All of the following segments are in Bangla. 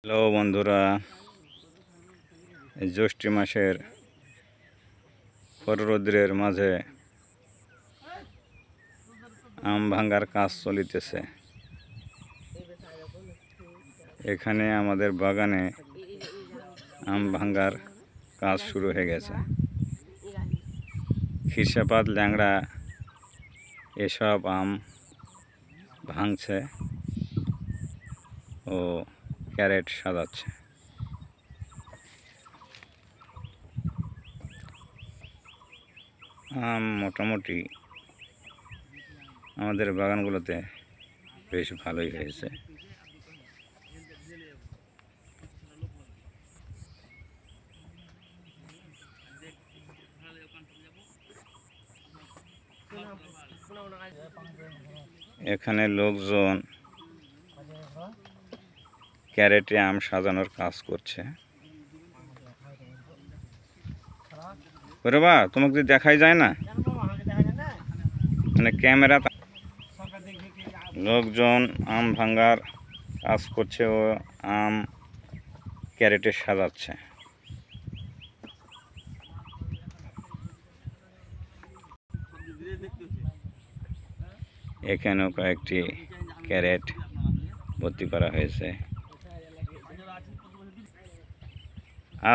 হ্যালো বন্ধুরা, এই জ্যৈষ্ঠ মাসের রৌদ্রের মাঝে আম ভাঙ্গার কাজ চলিতেছে। এখানে আমাদের বাগানে আম ভাঙ্গার কাজ শুরু হয়ে গেছে। খিরসাপাত, ল্যাংড়া এসব আম ভাঙছে ও ক্যারেট সাজাচ্ছে। আম মোটামুটি আমাদের বাগানগুলোতে বেশ ভালোই হয়েছে। এখানে লোকজন ক্যারেটে আম সাজানোর কাজ করছে। ওরে বা, তোমাকে যদি দেখাই যায় না, মানে ক্যামেরা। লোকজন আম ভাঙ্গার কাজ করছে ও আম ক্যারেটে সাজাচ্ছে। এখানেও কয়েকটি ক্যারেট ভর্তি করা হয়েছে।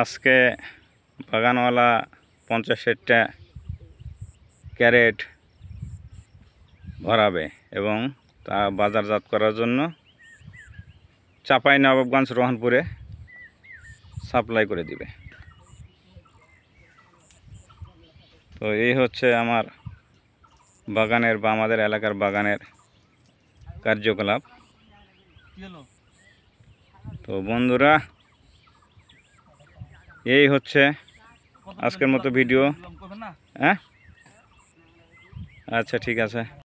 আজকে বাগানওয়ালা 50-ষাটটা ক্যারেট ভরাবে এবং তা বাজারজাত করার জন্য চাঁপাইনবাবগঞ্জ, রোহানপুরে সাপ্লাই করে দিবে। তো এই হচ্ছে আমার বাগানের বা আমাদের এলাকার বাগানের কার্যকলাপ। তো বন্ধুরা, এই হচ্ছে আজকের মতো ভিডিও। হ্যাঁ, আচ্ছা, ঠিক আছে।